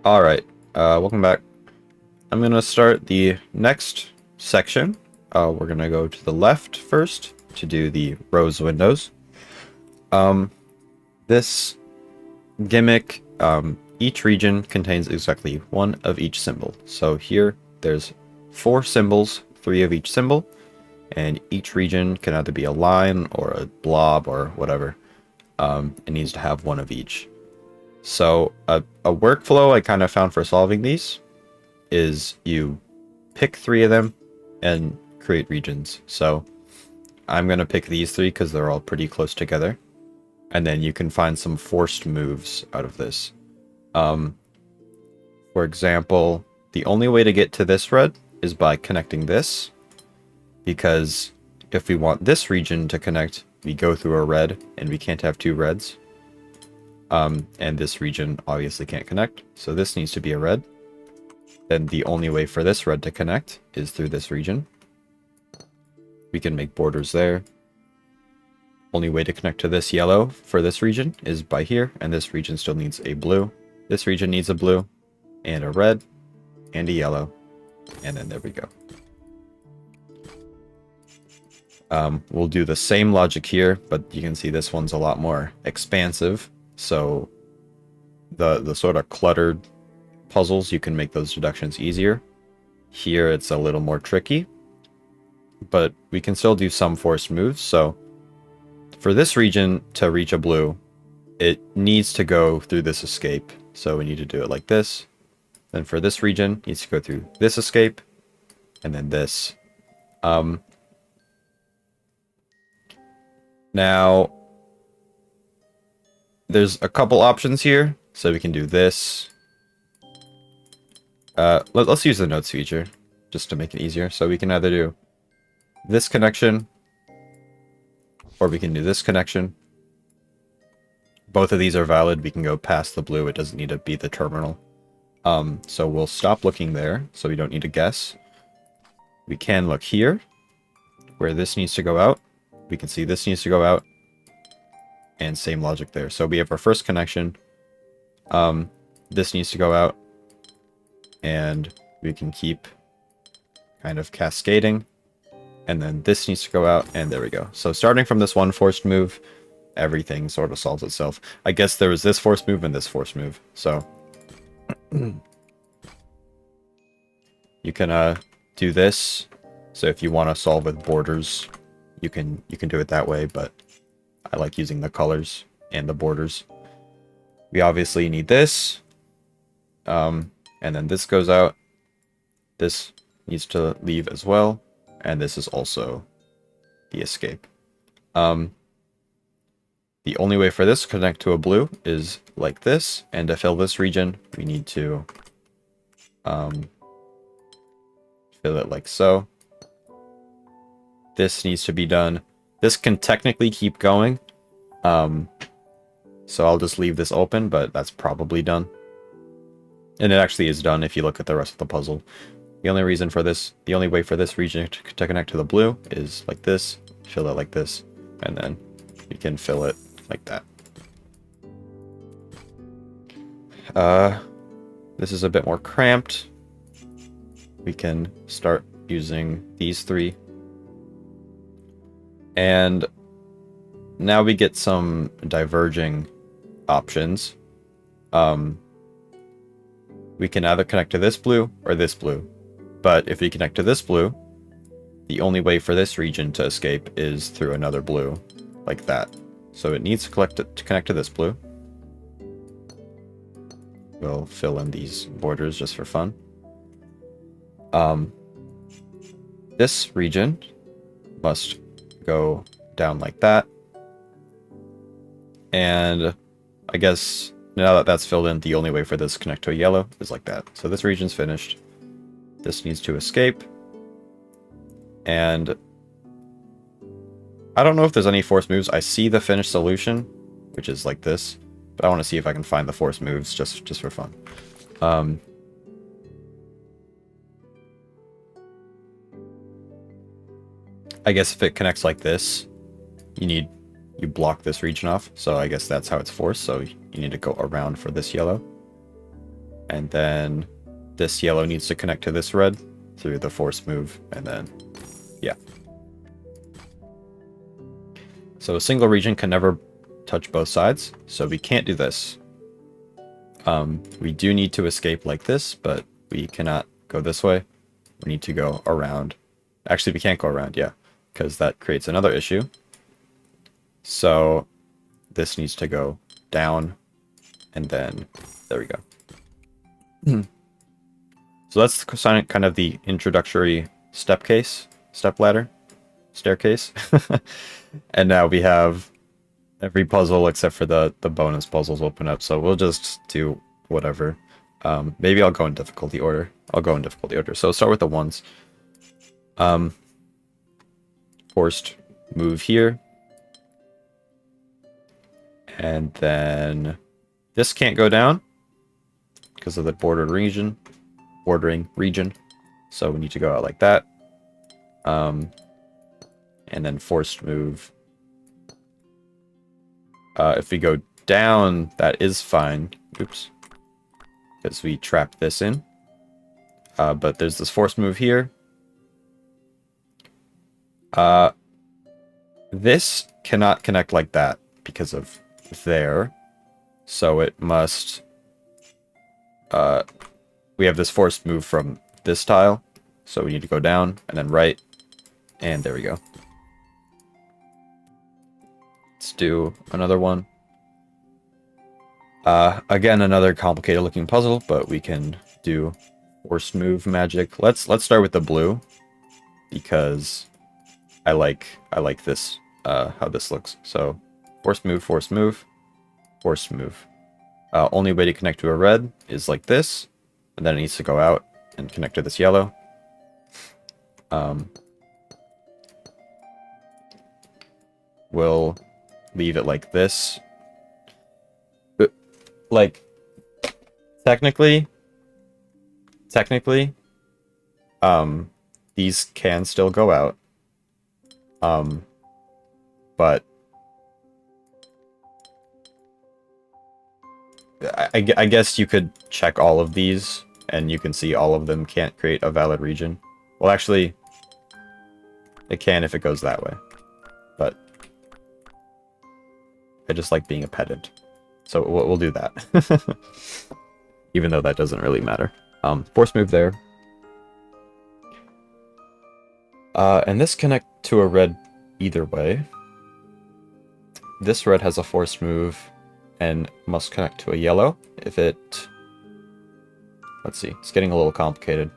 Alright, welcome back. I'm gonna start the next section. We're gonna go to the left first to do the rose windows. This gimmick, each region contains exactly one of each symbol. So here, there's 4 symbols, 3 of each symbol, and each region can either be a line or a blob or whatever. It needs to have one of each. So a workflow I kind of found for solving these is you pick 3 of them and create regions. So I'm going to pick these 3 because they're all pretty close together. And then you can find some forced moves out of this. For example, the only way to get to this red is by connecting this. Because if we want this region to connect, we go through a red and we can't have 2 reds. And this region obviously can't connect, so this needs to be a red. Then the only way for this red to connect is through this region. We can make borders there. Only way to connect to this yellow for this region is by here, and this region still needs a blue. This region needs a blue, and a red, and a yellow, and then there we go. We'll do the same logic here, but you can see this one's a lot more expansive. So the sort of cluttered puzzles, you can make those deductions easier. Here it's a little more tricky, but we can still do some forced moves. So for this region to reach a blue, it needs to go through this escape. So we need to do it like this. Then for this region, it needs to go through this escape, and then this. Now, there's a couple options here, so we can do this. Let's use the notes feature, just to make it easier. So we can either do this connection, or we can do this connection. Both of these are valid. We can go past the blue. It doesn't need to be the terminal. So we'll stop looking there, so we don't need to guess. We can look here, where this needs to go out. We can see this needs to go out. And same logic there. So we have our first connection. This needs to go out. And we can keep kind of cascading. And then this needs to go out. And there we go. So starting from this one forced move, everything sort of solves itself. I guess there was this forced move and this forced move. So you can do this. So if you want to solve with borders, you can do it that way, but I like using the colors and the borders. We obviously need this. And then this goes out. This needs to leave as well. And this is also the escape. The only way for this to connect to a blue is like this. And to fill this region, we need to fill it like so. This needs to be done. This can technically keep going. So I'll just leave this open, but that's probably done. And it actually is done if you look at the rest of the puzzle. The only reason for this, the only way for this region to connect to the blue is like this, fill it like this, and then you can fill it like that. This is a bit more cramped. We can start using these 3. And now we get some diverging options. We can either connect to this blue or this blue. But if we connect to this blue, the only way for this region to escape is through another blue, like that. So it needs to connect to this blue. We'll fill in these borders just for fun. This region must go down like that. And I guess now that that's filled in, the only way for this to connect to a yellow is like that. So this region's finished. This needs to escape. And I don't know if there's any force moves. I see the finished solution, which is like this. But I want to see if I can find the force moves just for fun. I guess if it connects like this, you block this region off. So I guess that's how it's forced. So you need to go around for this yellow. And then this yellow needs to connect to this red through the force move, and then, yeah. So a single region can never touch both sides, so we can't do this. We do need to escape like this, but we cannot go this way. We need to go around. Actually, we can't go around, yeah, because that creates another issue. So this needs to go down, and then there we go. So that's kind of the introductory step ladder, staircase. And now we have every puzzle except for the bonus puzzles open up. So we'll just do whatever. Maybe I'll go in difficulty order. So start with the ones. Forced move here. And then this can't go down because of the bordering region. So we need to go out like that. And then forced move. If we go down, that is fine. Oops. Because we trap this in. But there's this forced move here. This cannot connect like that because of there. So it must... we have this forced move from this tile. So we need to go down and then right. And there we go. Let's do another one. Again, another complicated looking puzzle, but we can do forced move magic. Let's start with the blue because I like this how this looks. So forced move, forced move, forced move. Only way to connect to a red is like this, and then it needs to go out and connect to this yellow. We'll leave it like this. Like, technically, these can still go out. But I guess you could check all of these, and you can see all of them can't create a valid region. Well, actually, it can if it goes that way. But I just like being a pedant. So we'll do that. Even though that doesn't really matter. Force move there. And this connect to a red either way. This red has a force move and must connect to a yellow. If it... Let's see. It's getting a little complicated.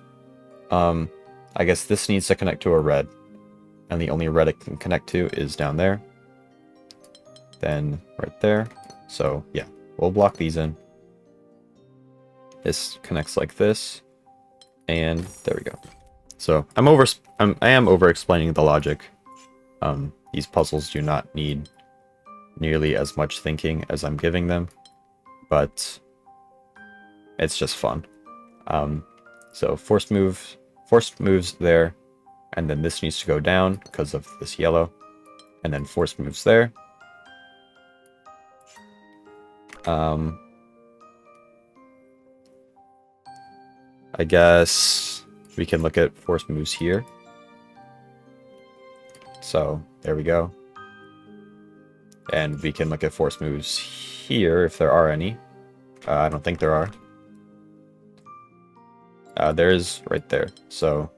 I guess this needs to connect to a red. And the only red it can connect to is down there. Then right there. So, yeah. We'll block these in. This connects like this. And there we go. So, I am over-explaining the logic. These puzzles do not need nearly as much thinking as I'm giving them. But it's just fun. So, forced moves there. And then this needs to go down because of this yellow. And then forced moves there. I guess we can look at force moves here. So there we go. And we can look at force moves here if there are any. I don't think there are. There is right there. So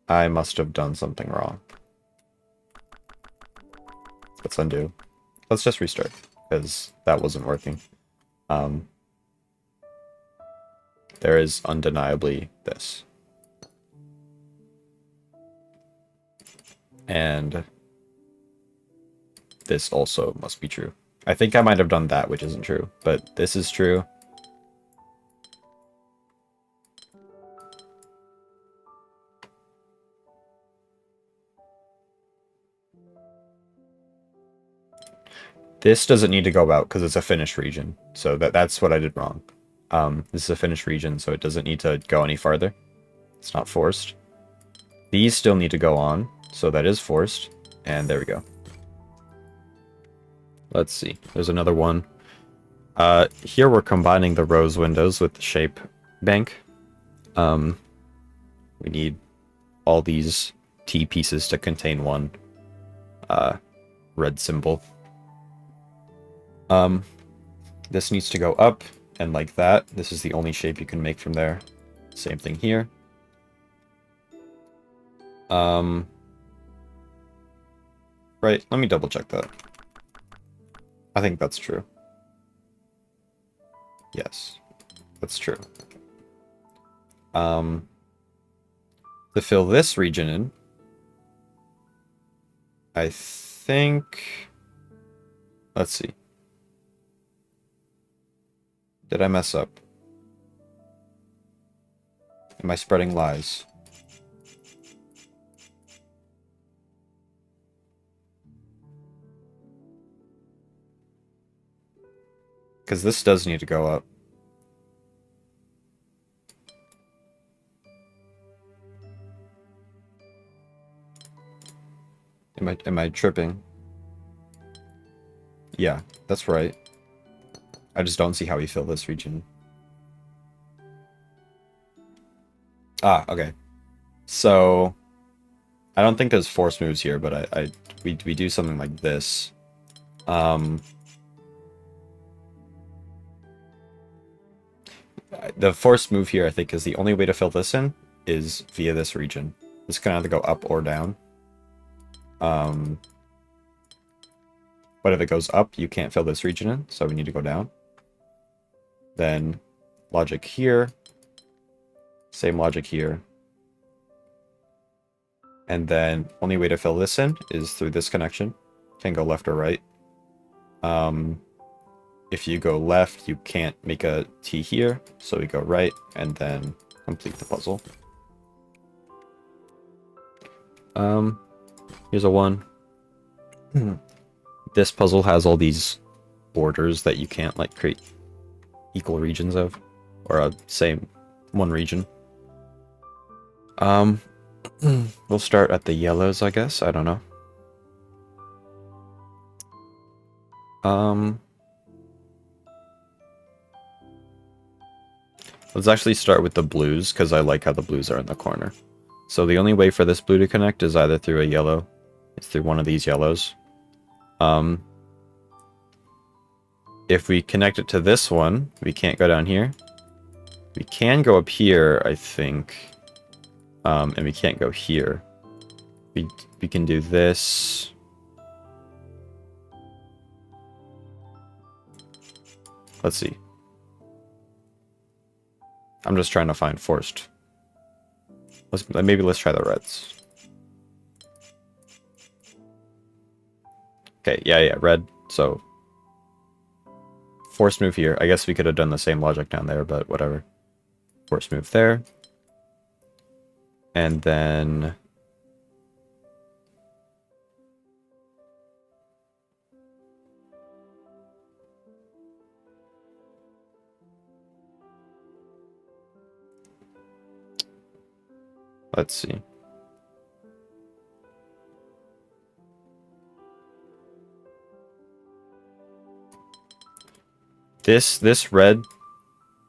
I must have done something wrong. Let's undo. Let's just restart, because that wasn't working. There is undeniably this. And this also must be true. I think I might have done that, which isn't true, but this is true. This doesn't need to go out because it's a finished region. So that's what I did wrong. This is a finished region, so it doesn't need to go any farther. It's not forced. These still need to go on, So that is forced. And there we go. Let's see. There's another one. Here we're combining the rose windows with the shape bank. We need all these T pieces to contain one red symbol. This needs to go up and like that. This is the only shape you can make from there. Same thing here. Right, let me double check that. I think that's true. Yes, that's true. To fill this region in, I think... Let's see. Did I mess up? Am I spreading lies? Because this does need to go up. Am I tripping? Yeah, that's right. I just don't see how we fill this region. Ah, okay. So I don't think there's force moves here, but we do something like this. The force move here, I think, is the only way to fill this in is via this region. This can either go up or down. But if it goes up, you can't fill this region in, so we need to go down. Then logic here. Same logic here. And then only way to fill this in is through this connection. Can go left or right. If you go left, you can't make a T here, so we go right and then complete the puzzle. Here's a one. This puzzle has all these borders that you can't like create equal regions of, or a same one region. We'll start at the yellows, I guess. I don't know. Let's actually start with the blues, because I like how the blues are in the corner. So the only way for this blue to connect is either through a yellow. It's through one of these yellows. If we connect it to this one, we can't go down here. We can go up here, I think. And we can't go here. We can do this. Let's see. I'm just trying to find forced. Maybe let's try the reds. Okay, yeah, red. So force move here. I guess we could have done the same logic down there, but whatever. Force move there. And then let's see. This red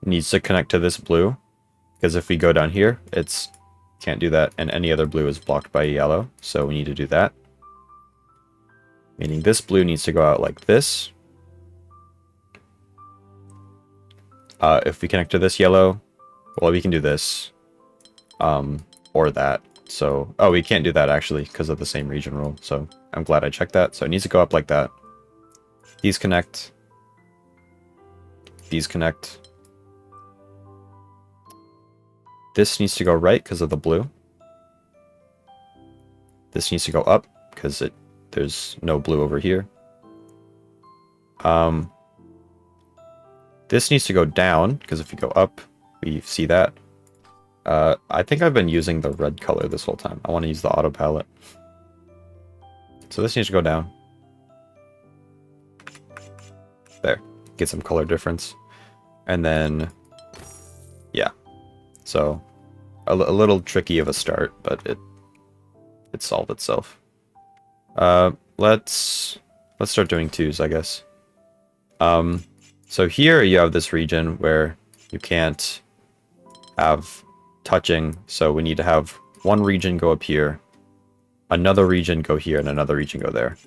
needs to connect to this blue, because if we go down here, it's can't do that, and any other blue is blocked by yellow, so we need to do that. Meaning this blue needs to go out like this. If we connect to this yellow, well, we can do this, or that. So, oh, we can't do that actually because of the same region rule. So I'm glad I checked that. So it needs to go up like that. These connect. These connect. This needs to go right because of the blue. This needs to go up because there's no blue over here. This needs to go down because if we go up, we see that. I think I've been using the red color this whole time. I want to use the auto palette. So this needs to go down. There. Get some color difference. And then, yeah. So, a little tricky of a start, but it solved itself. Let's start doing 2s, I guess. So here you have this region where you can't have touching, so we need to have one region go up here, another region go here, and another region go there.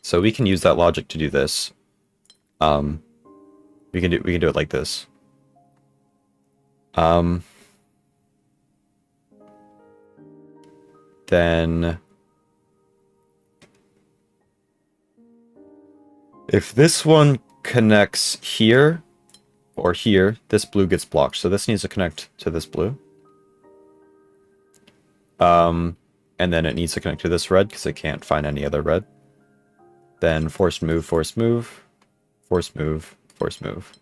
So we can use that logic to do this. We can do it like this. Then if this one connects here or here, this blue gets blocked. So this needs to connect to this blue. And then it needs to connect to this red because it can't find any other red. Then forced move, forced move, forced move, forced move.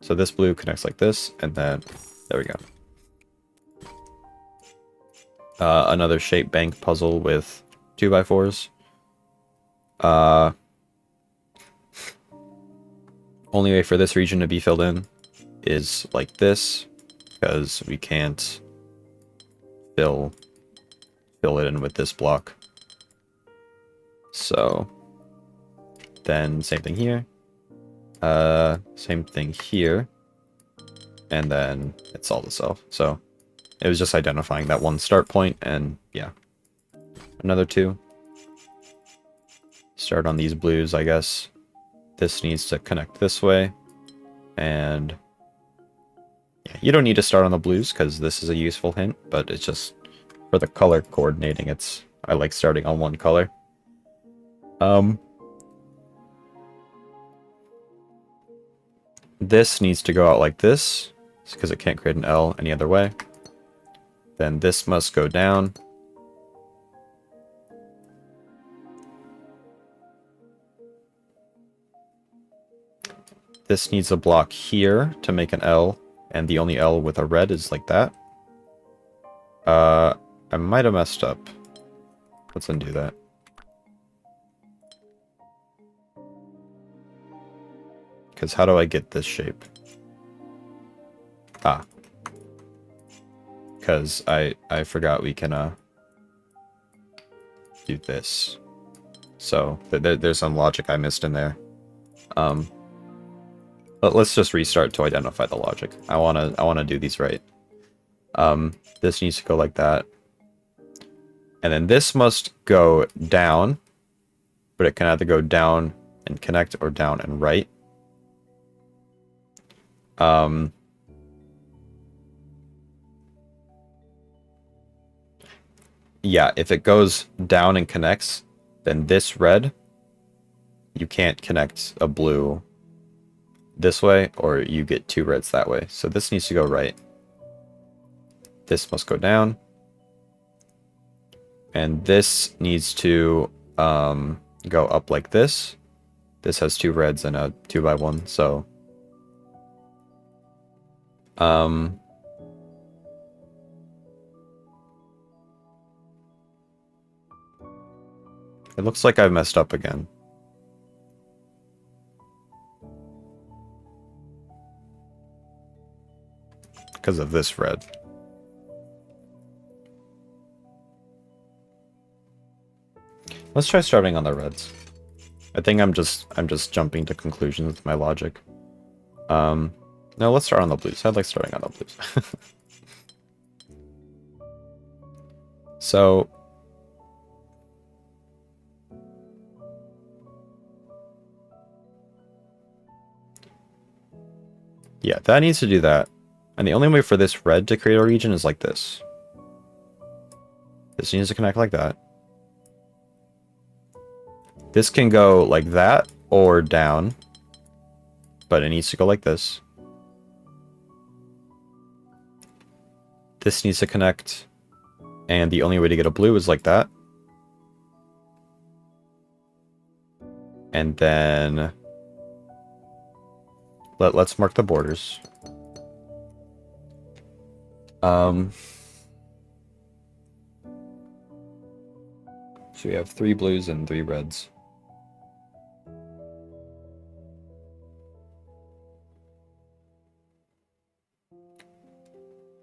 So this blue connects like this, and then there we go. Another shape bank puzzle with 2x4s. Only way for this region to be filled in is like this, because we can't fill it in with this block. So then same thing here. Same thing here. And then it solved itself. So it was just identifying that one start point, and yeah. Another 2. Start on these blues, I guess. This needs to connect this way. And yeah, you don't need to start on the blues because this is a useful hint, but it's just for the color coordinating, I like starting on one color. This needs to go out like this because it can't create an L any other way. Then this must go down. This needs a block here to make an L, and the only L with a red is like that. I might have messed up. Let's undo that. Because how do I get this shape? Ah. Because I forgot we can do this. So there's some logic I missed in there. But let's just restart to identify the logic. I wanna do these right. This needs to go like that. And then this must go down, but it can either go down and connect or down and right. Yeah, if it goes down and connects, then this red, you can't connect a blue this way, or you get 2 reds that way. So this needs to go right. This must go down. And this needs to go up like this. This has 2 reds and a 2x1, so it looks like I've messed up again. Because of this red. Let's try starting on the reds. I think I'm just jumping to conclusions with my logic. No, let's start on the blues. I like starting on the blues. So yeah, that needs to do that. And the only way for this red to create a region is like this. This needs to connect like that. This can go like that or down, but it needs to go like this. This needs to connect, and the only way to get a blue is like that. And then let's mark the borders. So we have 3 blues and 3 reds.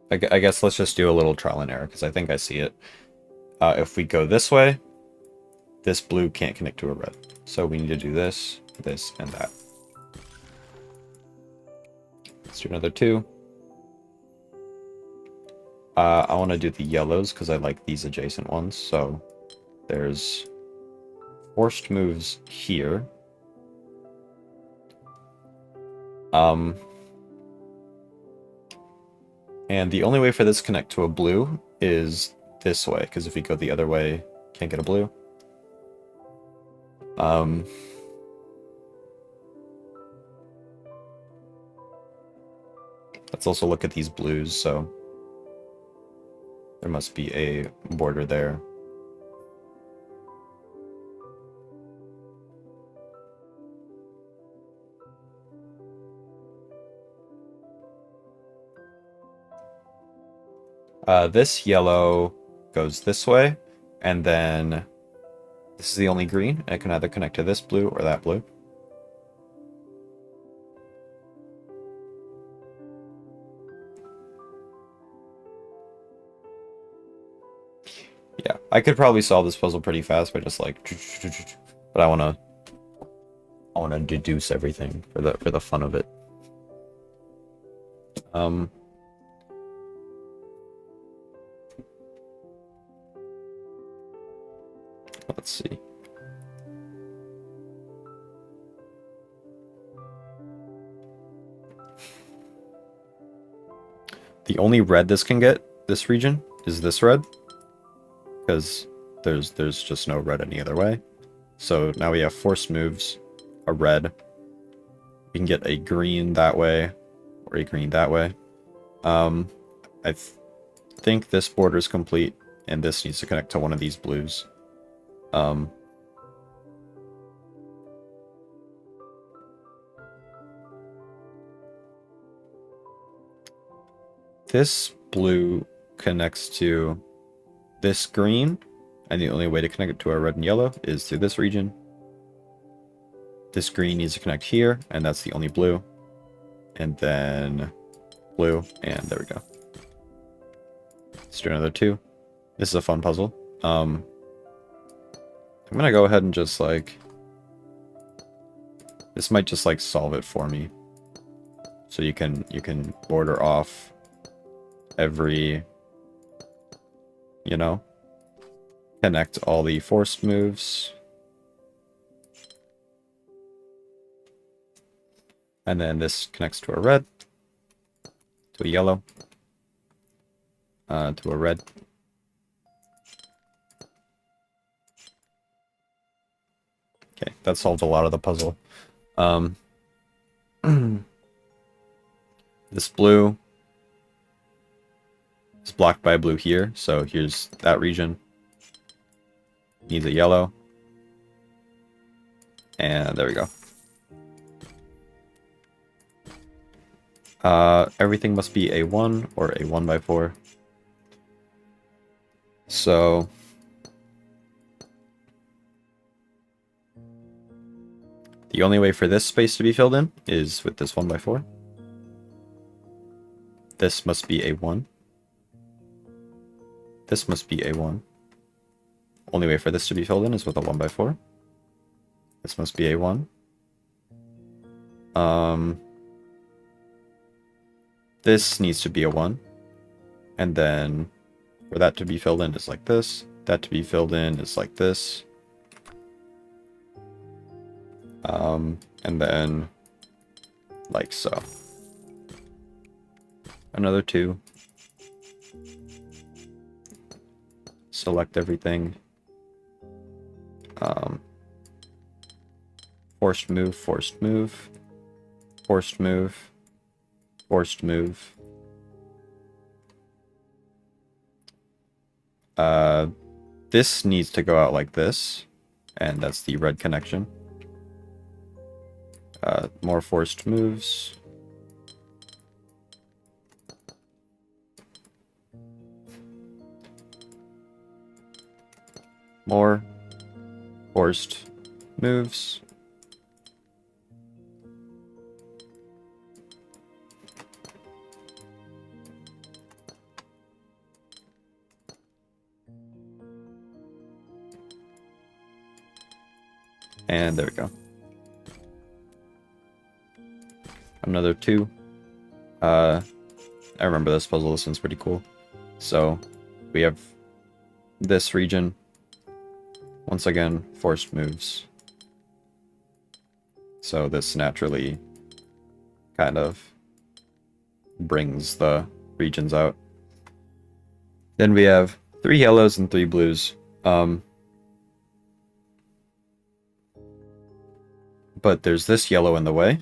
I guess let's just do a little trial and error, because I think I see it. If we go this way, this blue can't connect to a red. So we need to do this, this, and that. Let's do another 2. I want to do the yellows because I like these adjacent ones. So there's forced moves here. And the only way for this to connect to a blue is this way, because if we go the other way, can't get a blue. Let's also look at these blues, so there must be a border there. This yellow goes this way, and then this is the only green. It can either connect to this blue or that blue. Yeah, I could probably solve this puzzle pretty fast by just like, but I wanna deduce everything for the fun of it. Let's see. The only red this can get, this region, is this red. Because there's just no red any other way. So now we have forced moves, a red. We can get a green that way, or a green that way. I think this border is complete, and this needs to connect to one of these blues. This blue connects to this green, and the only way to connect it to our red and yellow is through this region. This green needs to connect here, and that's the only blue. And then blue, and there we go. Let's do another 2. This is a fun puzzle. I'm gonna go ahead and just like... This might just like solve it for me. So you can border off every, you know, connect all the forced moves. And then this connects to a red, to a yellow, to a red. Okay, that solved a lot of the puzzle. This blue is blocked by blue here, so here's that region. Needs a yellow. And there we go. Everything must be a 1 or a 1x4. So the only way for this space to be filled in is with this 1x4. This must be a 1. This must be a 1. Only way for this to be filled in is with a 1x4. This must be a 1. This needs to be a 1. And then for that to be filled in is like this. That to be filled in is like this. And then like so. Another 2. Select everything. Forced move, forced move, forced move, forced move. This needs to go out like this, and that's the red connection. More forced moves. More forced moves. And there we go. Another 2. I remember this puzzle. This one's pretty cool. So we have this region. Once again, forced moves. So this naturally kind of brings the regions out. Then we have 3 yellows and 3 blues. But there's this yellow in the way.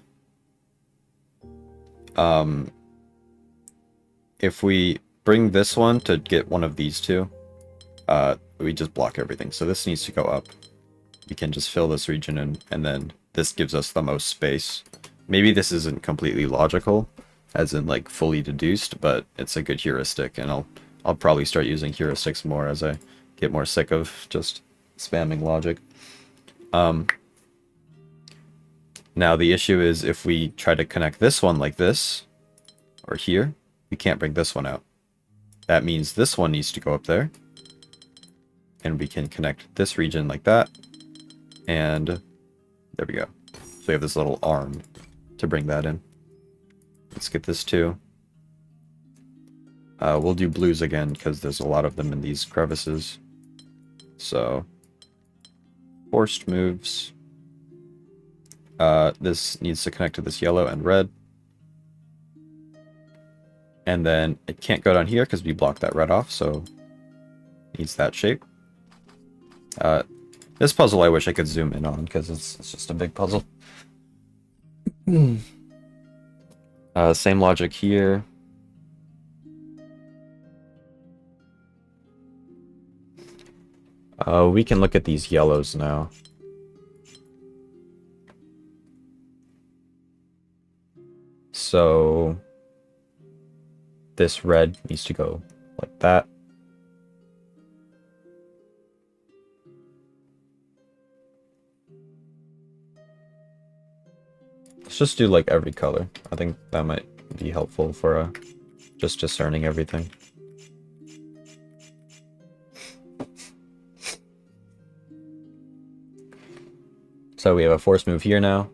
If we bring this one to get one of these 2, we just block everything. So this needs to go up. We can just fill this region in, and then this gives us the most space. Maybe this isn't completely logical, as in like fully deduced, but it's a good heuristic, and I'll probably start using heuristics more as I get more sick of just spamming logic. Now the issue is if we try to connect this one like this, or here, we can't bring this one out. That means this one needs to go up there. And we can connect this region like that. And there we go. So we have this little arm to bring that in. Let's get this too. We'll do blues again because there's a lot of them in these crevices. So, forced moves. This needs to connect to this yellow and red. And then it can't go down here because we blocked that red off, so it needs that shape. This puzzle I wish I could zoom in on because it's just a big puzzle. Same logic here. We can look at these yellows now. So this red needs to go like that. Let's just do like every color. I think that might be helpful for just discerning everything. So we have a force move here now.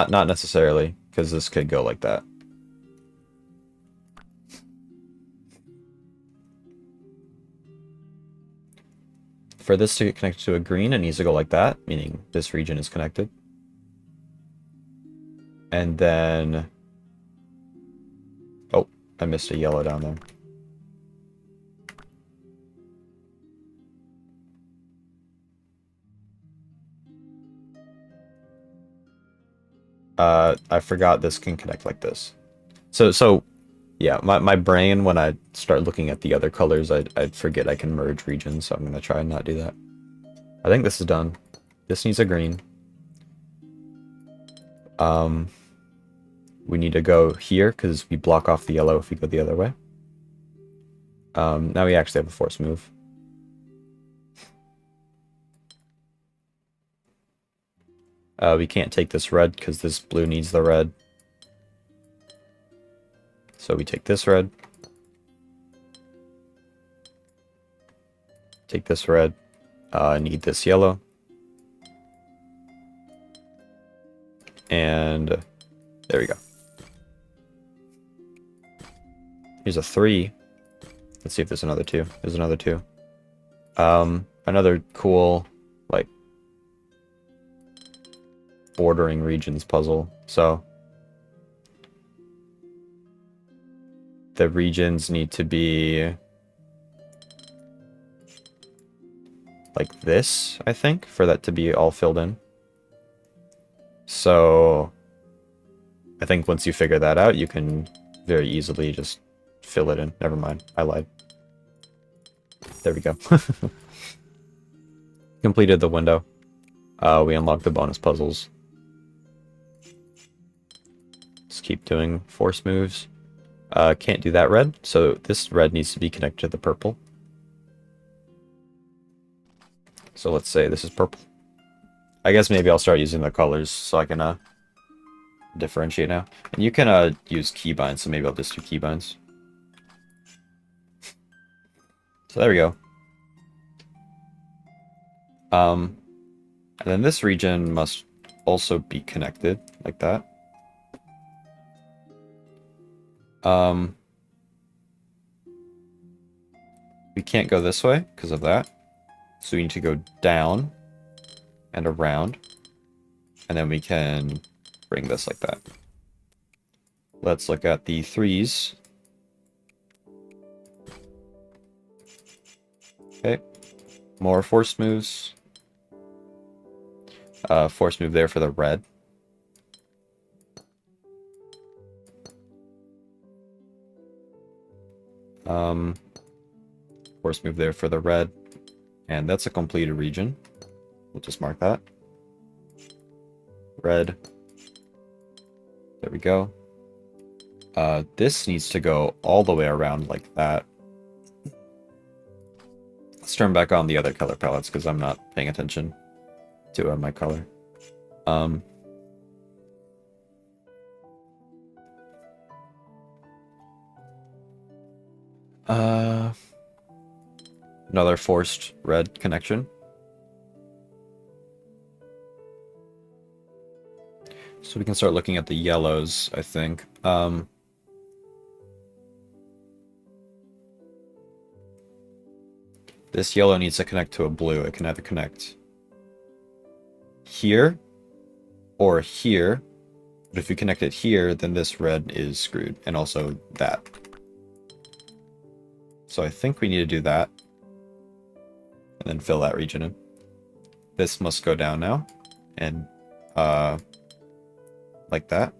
Not necessarily, because this could go like that. For this to get connected to a green, it needs to go like that, meaning this region is connected. And then... oh, I missed a yellow down there. I forgot this can connect like this. So yeah, my brain, when I start looking at the other colors, I'd forget I can merge regions, so I'm going to try and not do that. I think this is done. This needs a green. We need to go here, because we block off the yellow if we go the other way. Now we actually have a force move. We can't take this red, because this blue needs the red. So we take this red. Take this red. Need this yellow. And there we go. Here's a 3. Let's see if there's another 2. There's another 2. Another cool, like, bordering regions puzzle. So the regions need to be like this, I think, for that to be all filled in. So I think once you figure that out, you can very easily just fill it in. Never mind, I lied. There we go. Completed the window. We unlocked the bonus puzzles. Just keep doing force moves. Can't do that red, so this red needs to be connected to the purple. So let's say this is purple. I guess maybe I'll start using the colors so I can differentiate now. And you can use keybinds, so maybe I'll just do keybinds. So there we go. And then this region must also be connected, like that. We can't go this way because of that. So we need to go down and around. And then we can bring this like that. Let's look at the threes. Okay. More force moves. Force move there for the red. Force move there for the red. And that's a completed region. We'll just mark that. Red. There we go. This needs to go all the way around like that. Let's turn back on the other color palettes because I'm not paying attention to my color. Another forced red connection. So we can start looking at the yellows, I think. This yellow needs to connect to a blue. It can either connect here or here. But if you connect it here, then this red is screwed. And also that. So I think we need to do that. And then fill that region in. This must go down now. And like that.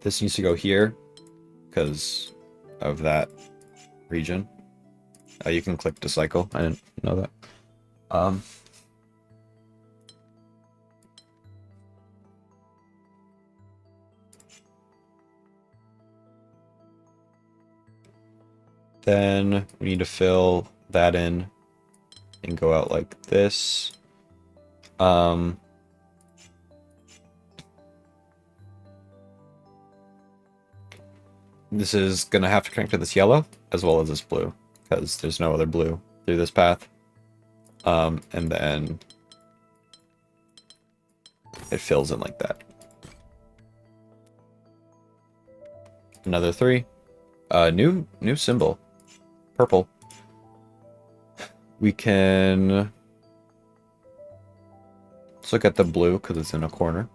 This needs to go here because of that region. You can click to cycle. I didn't know that. Then we need to fill that in and go out like this. This is going to have to connect to this yellow as well as this blue because there's no other blue through this path. And then it fills in like that. Another 3. New symbol. Purple. We can... Let's look at the blue because it's in a corner.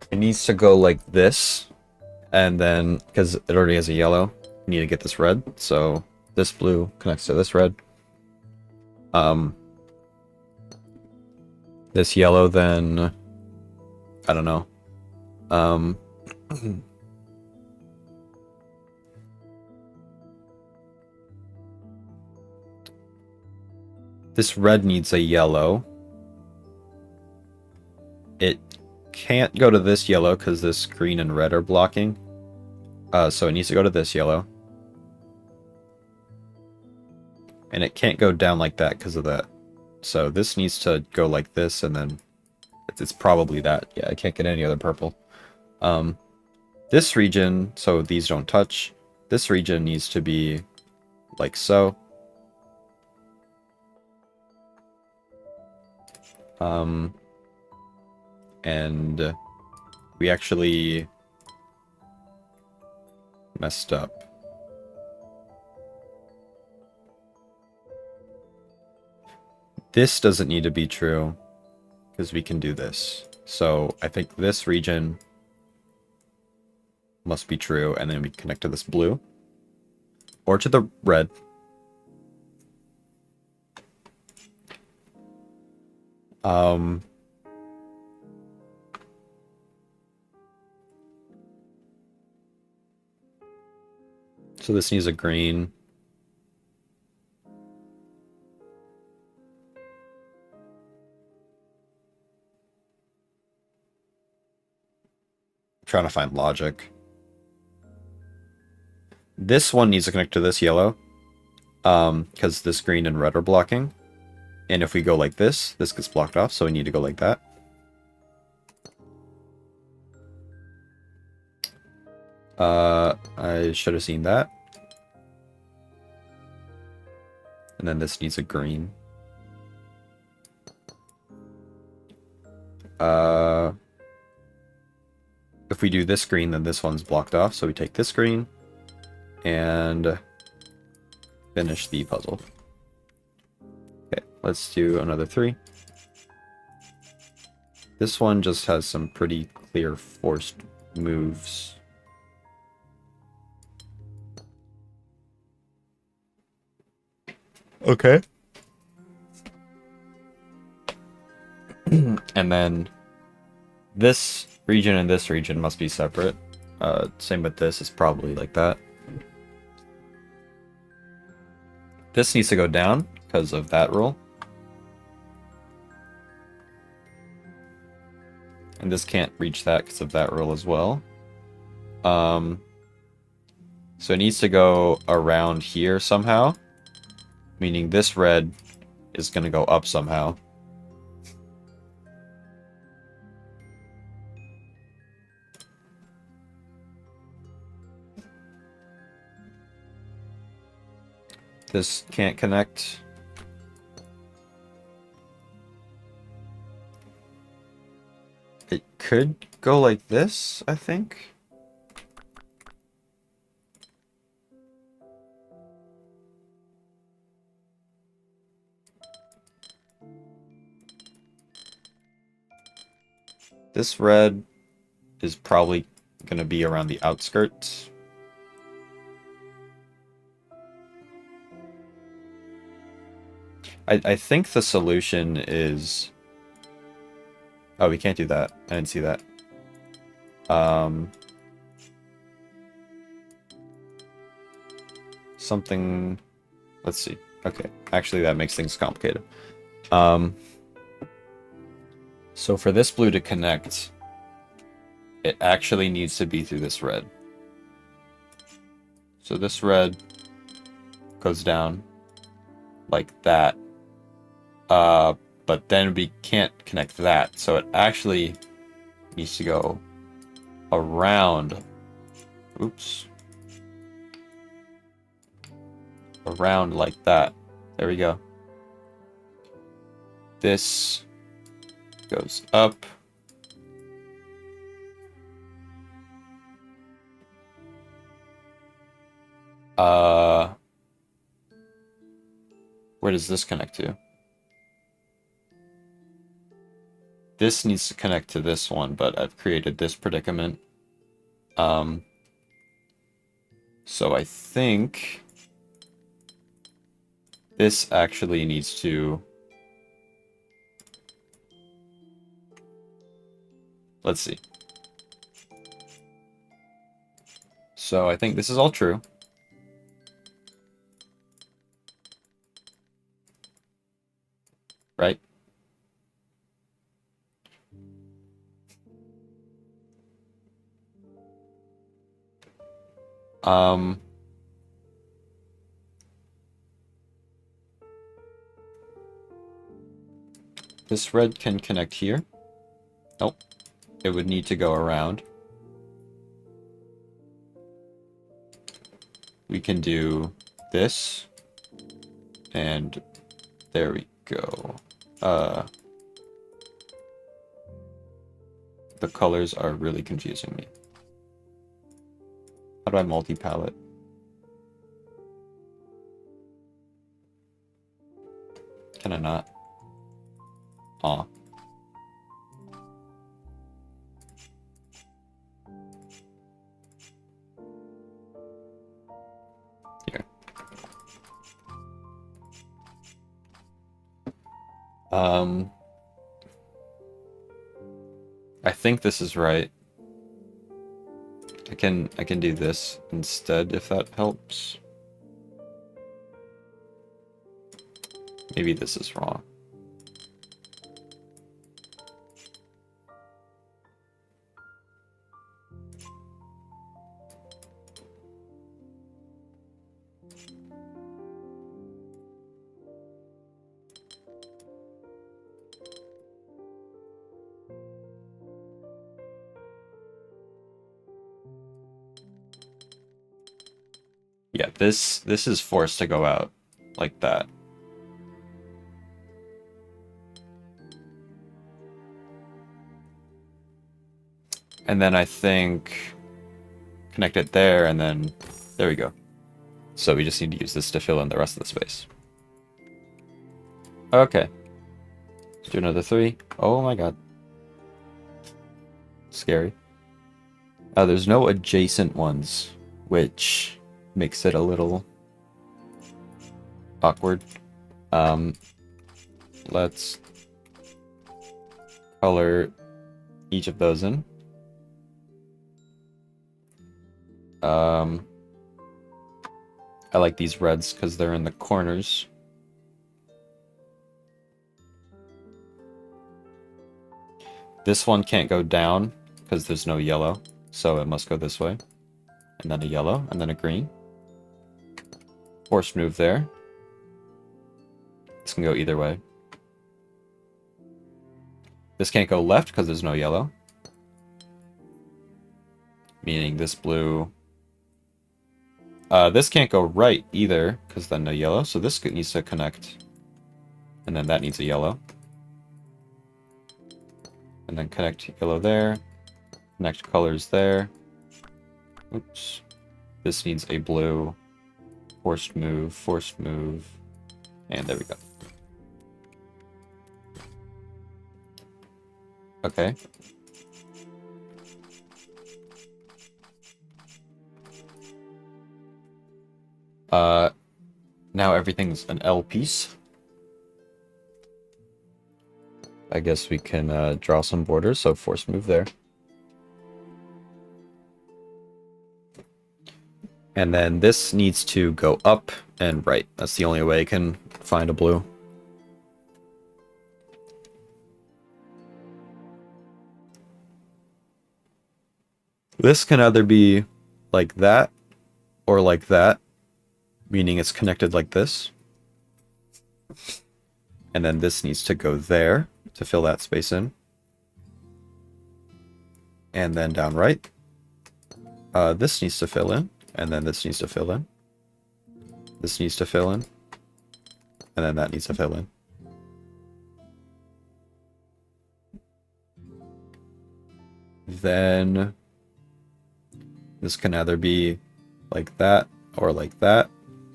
It needs to go like this, and then because it already has a yellow, we need to get this red. So this blue connects to this red. This yellow, then I don't know. This red needs a yellow. It can't go to this yellow because this green and red are blocking. So it needs to go to this yellow. And it can't go down like that because of that. So this needs to go like this, and then it's probably that. Yeah, I can't get any other purple. This region, so these don't touch. This region needs to be like so. And we actually messed up. This doesn't need to be true because we can do this. So I think this region must be true, and then we connect to this blue or to the red. So this needs a green. trying to find logic. This one needs to connect to this yellow, because this green and red are blocking. And if we go like this gets blocked off, so we need to go like that. I should have seen that. And then this needs a green. If we do this green, then this one's blocked off, so we take this green and finish the puzzle. Okay, let's do another 3. This one just has some pretty clear forced moves. Okay. And then this region and this region must be separate. Same with this, it's probably like that. This needs to go down because of that rule. And this can't reach that because of that rule as well. So it needs to go around here somehow. Meaning this red is going to go up somehow. This can't connect. It could go like this, I think. This red is probably going to be around the outskirts. I think the solution is... Oh, we can't do that. I didn't see that. Something... Let's see. Okay. Actually, that makes things complicated. So for this blue to connect, it actually needs to be through this red. So this red goes down like that. But then we can't connect that. So it actually needs to go around. Oops. Around like that. There we go. This goes up. Where does this connect to? This needs to connect to this one, but I've created this predicament. So I think this actually needs to... Let's see. So I think this is all true. Right? This red can connect here. Nope. It would need to go around. We can do this. And there we go. The colors are really confusing me. How do I multi-palette? Can I not? Aw. Here. I think this is right. I can do this instead if that helps. Maybe this is wrong. Yeah, this is forced to go out like that. And then I think connect it there, and then there we go. So we just need to use this to fill in the rest of the space. Okay. Let's do another 3. Oh my god. Scary. There's no adjacent ones, which makes it a little awkward. Let's color each of those in. I like these reds because they're in the corners. This one can't go down because there's no yellow, so it must go this way. And then a yellow, and then a green. Force move there. This can go either way. This can't go left because there's no yellow. Meaning this blue... this can't go right either, because then no yellow, so this needs to connect. And then that needs a yellow. And then connect yellow there. Connect colors there. Oops. This needs a blue. Forced move. And there we go. Okay. Now everything's an L piece. I guess we can draw some borders, so force move there. And then this needs to go up and right. That's the only way I can find a blue. This can either be like that or like that, meaning it's connected like this. And then this needs to go there to fill that space in. And then down right. This needs to fill in, and then this needs to fill in. This needs to fill in, and then that needs to fill in. Then this can either be like that or like that,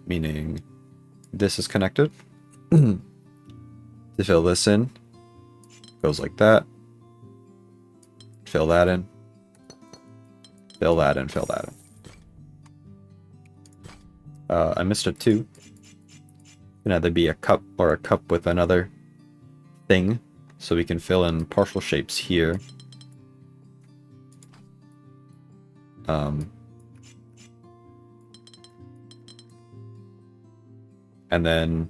meaning this is connected. To fill this in, goes like that. Fill that in. Fill that in, fill that in. I missed a 2. It can either be a cup or a cup with another thing, so we can fill in partial shapes here. And then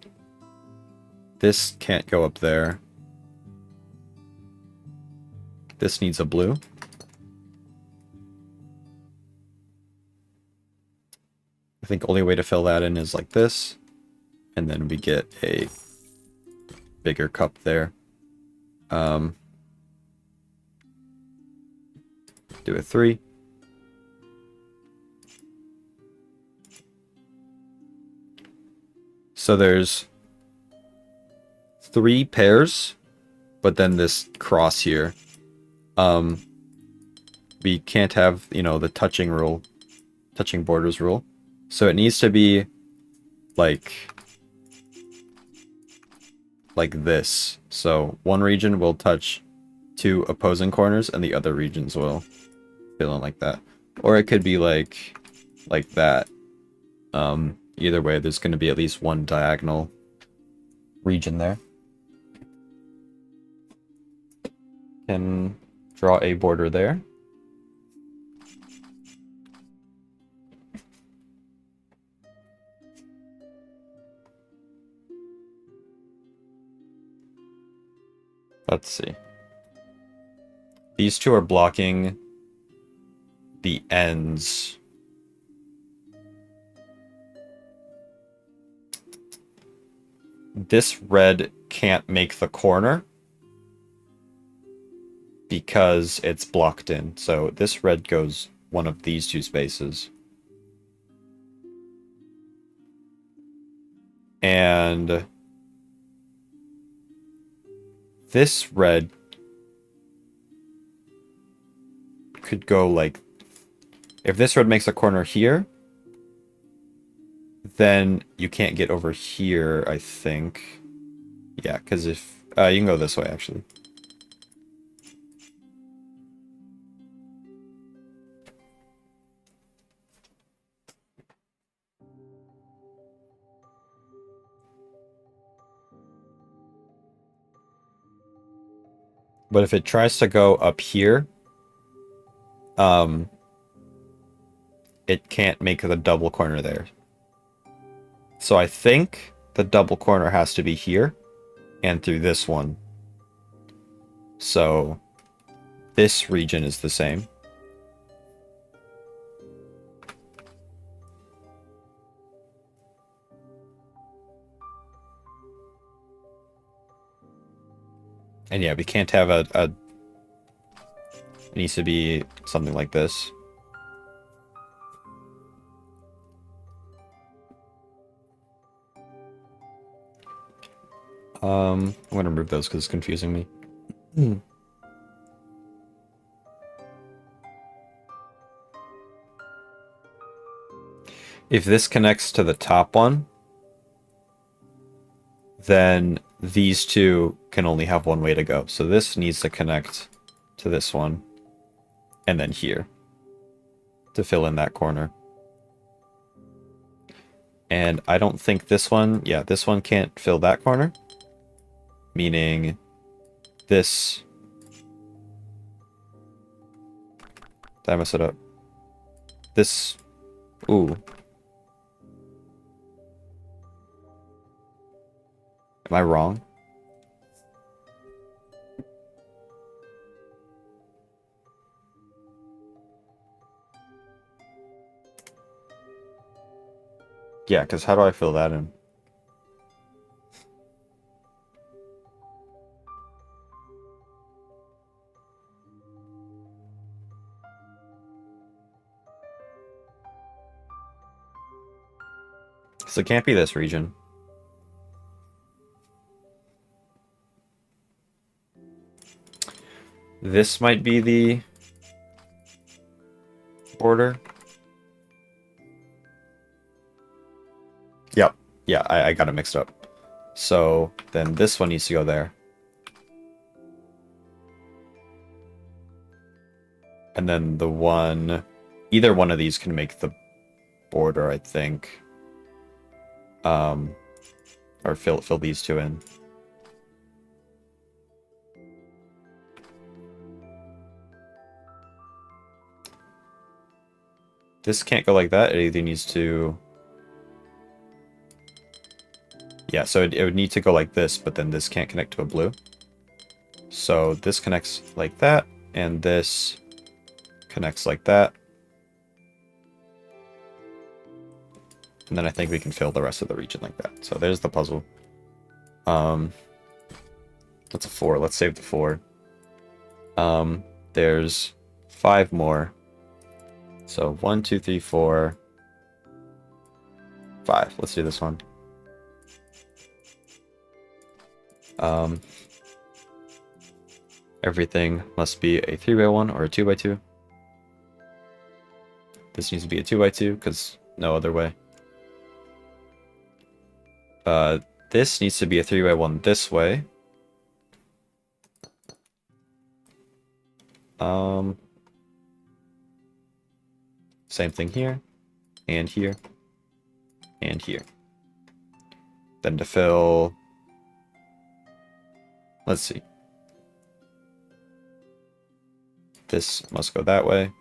this can't go up there. This needs a blue. I think only way to fill that in is like this. And then we get a bigger cup there. Do a 3. So there's 3 pairs, but then this cross here. We can't have, you know, the touching rule, touching borders rule. So it needs to be like this. So one region will touch 2 opposing corners and the other regions will fill in like that. Or it could be like that. Either way, there's going to be at least one diagonal region there. Can draw a border there. Let's see. These 2 are blocking the ends. This red can't make the corner because it's blocked in. So this red goes one of these 2 spaces. And this red could go like, if this red makes a corner here, then you can't get over here, I think. Yeah, because if you can go this way actually. But if it tries to go up here, it can't make the double corner there. So I think the double corner has to be here and through this one. So this region is the same. And yeah, we can't have a it needs to be something like this. I'm gonna remove those because it's confusing me. If this connects to the top one, then these two can only have one way to go. So this needs to connect to this one, and then here, to fill in that corner. And I don't think this one, yeah, this one can't fill that corner. Meaning this... Did I mess it up? This... Ooh. Am I wrong? Yeah, because how do I fill that in? So it can't be this region. This might be the border. Yep. Yeah, I got it mixed up. So then this one needs to go there. And then the one... Either one of these can make the border, I think. Or fill these two in. This can't go like that. It either needs to... Yeah, so it would need to go like this, but then this can't connect to a blue. So this connects like that, and this connects like that. And then I think we can fill the rest of the region like that. So there's the puzzle. That's a 4. Let's save the 4. There's 5 more. So 1, 2, 3, 4, 5. Let's do this one. Everything must be a 3x1 or a 2x2. This needs to be a 2x2 because no other way. This needs to be a 3x1 this way. Same thing here, and here, and here. Then to fill... Let's see. This must go that way.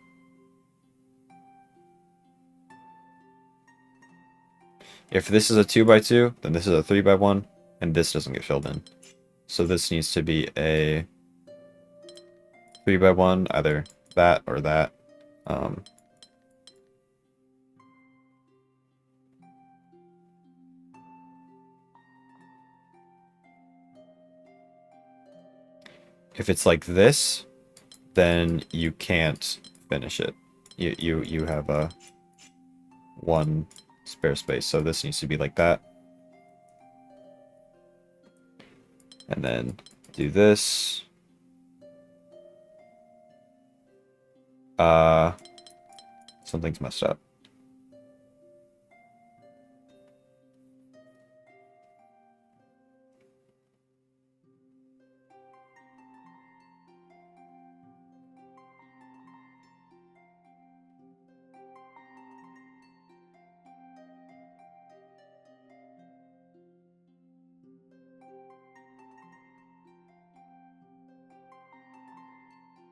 If this is a 2x2, then this is a 3x1, and this doesn't get filled in. So this needs to be a 3x1, either that or that. If it's like this, then you can't finish it. You have a 1 spare space, so this needs to be like that. And then do this. Something's messed up.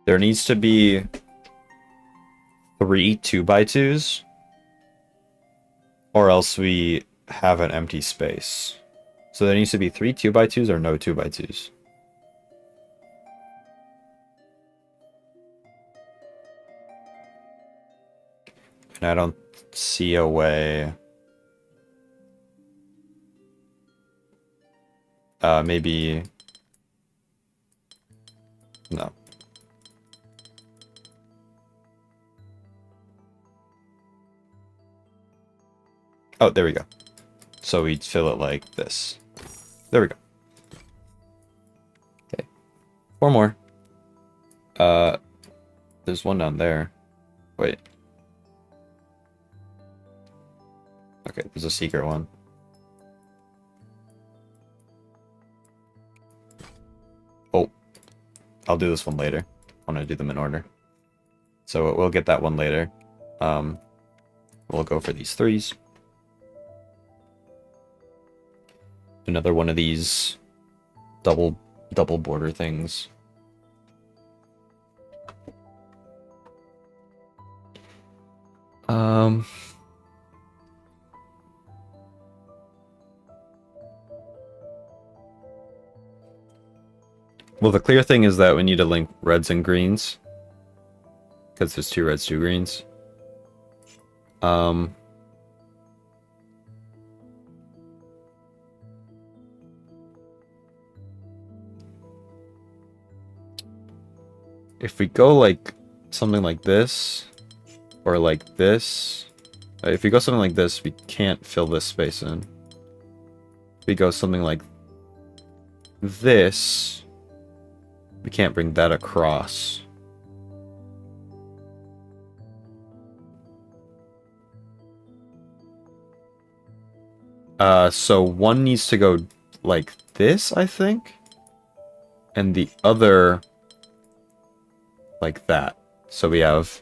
There needs to be 3 2x2s, or else we have an empty space. So there needs to be 3 2x2s or no 2x2s. And I don't see a way. Maybe. No. Oh, there we go. So we'd fill it like this. There we go. Okay. 4 more. There's one down there. Wait. Okay, there's a secret one. Oh. I'll do this one later. I want to do them in order. So we'll get that one later. We'll go for these 3s. Another one of these double border things. Well, the clear thing is that we need to link reds and greens, because there's 2 reds, 2 greens. If we go like something like this, or like this, if we go something like this, we can't fill this space in. If we go something like this, we can't bring that across. So one needs to go like this, I think, and the other like that. So we have,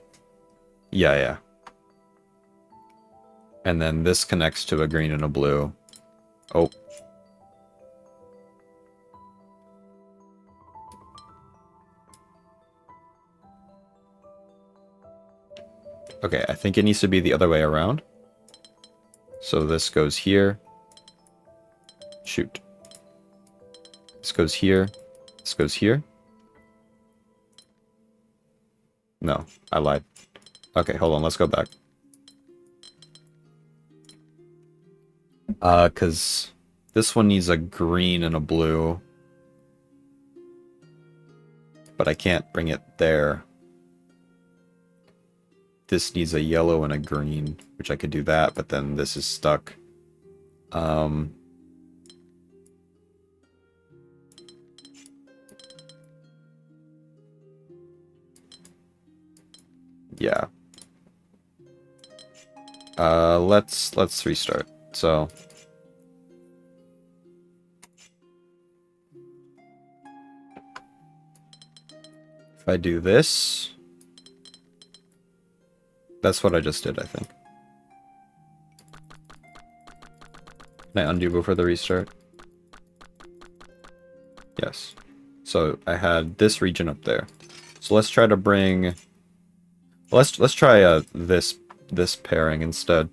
yeah. And then this connects to a green and a blue. Oh. Okay, I think it needs to be the other way around. So this goes here. Shoot. This goes here. This goes here. No, I lied. Okay, hold on, let's go back. Because this one needs a green and a blue. But I can't bring it there. This needs a yellow and a green, which I could do that, but then this is stuck. Yeah. Let's restart. So if I do this, that's what I just did, I think. Can I undo before the restart? Yes. So I had this region up there. So let's try to bring. Let's try this pairing instead.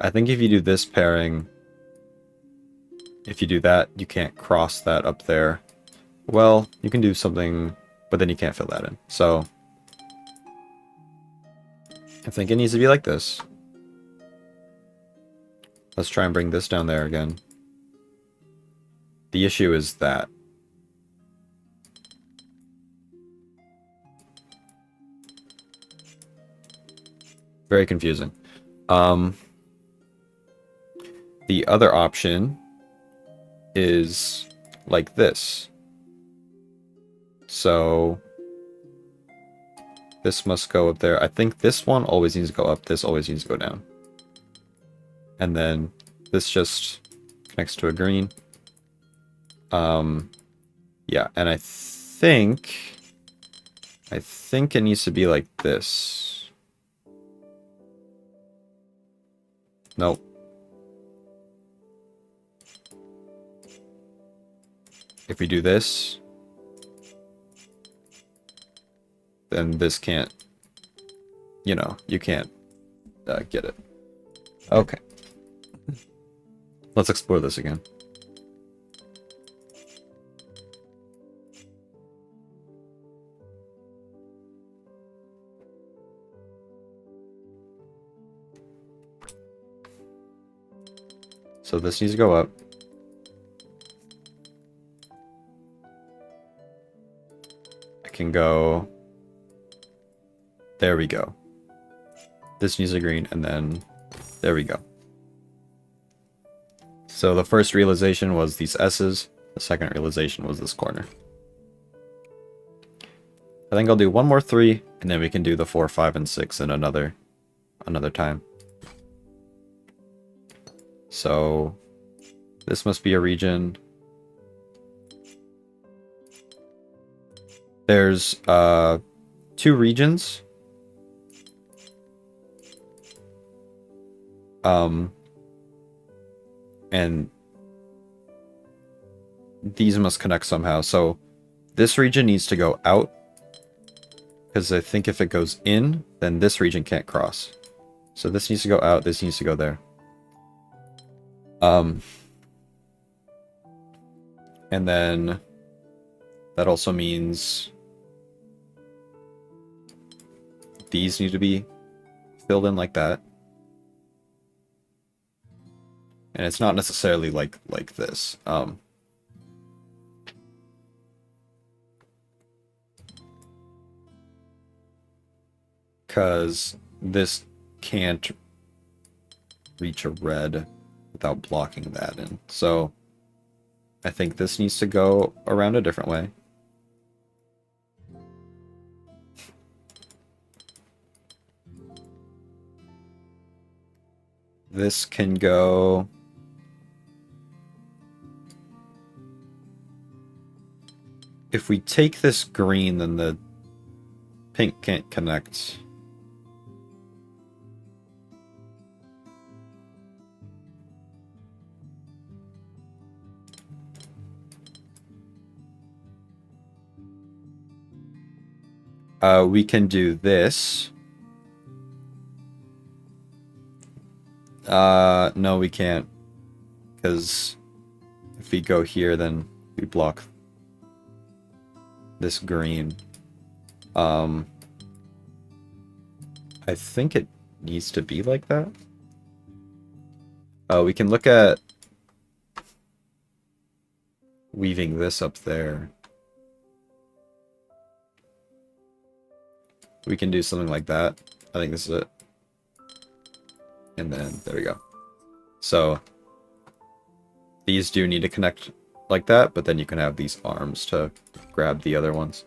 I think if you do this pairing, if you do that, you can't cross that up there. Well, you can do something, but then you can't fill that in. So I think it needs to be like this. Let's try and bring this down there again. The issue is that. Very confusing. The other option is like this. So this must go up there. I think this one always needs to go up. This always needs to go down. And then this just connects to a green. Yeah, and I think it needs to be like this. Nope. If we do this, then this can't, you know, you can't get it. Okay. Let's explore this again. So this needs to go up. I can go... There we go. This needs a green, and then... There we go. So the first realization was these S's. The second realization was this corner. I think I'll do one more 3, and then we can do the 4, 5, and 6 in another time. So this must be a region. There's 2 regions. And these must connect somehow. So this region needs to go out, because I think if it goes in, then this region can't cross. So this needs to go out, this needs to go there. And then that also means these need to be filled in like that. And it's not necessarily like this. Because this can't reach a red without blocking that in. So I think this needs to go around a different way. This can go... If we take this green, then the pink can't connect. We can do this. No, we can't. Because if we go here, then we block this green. I think it needs to be like that. We can look at weaving this up there. We can do something like that. I think this is it. And then, there we go. So, these do need to connect like that, but then you can have these arms to grab the other ones.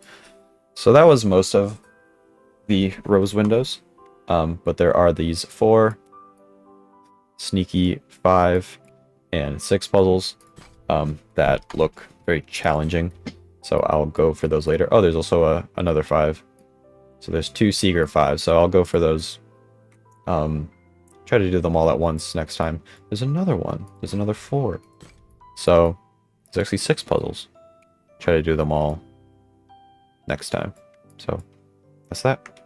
So that was most of the rose windows. But there are these 4, sneaky 5, and 6 puzzles that look very challenging. So I'll go for those later. Oh, there's also another 5. So there's 2 Seeger 5s, so I'll go for those. Try to do them all at once next time. There's another one. There's another 4. So there's actually 6 puzzles. Try to do them all next time. So that's that.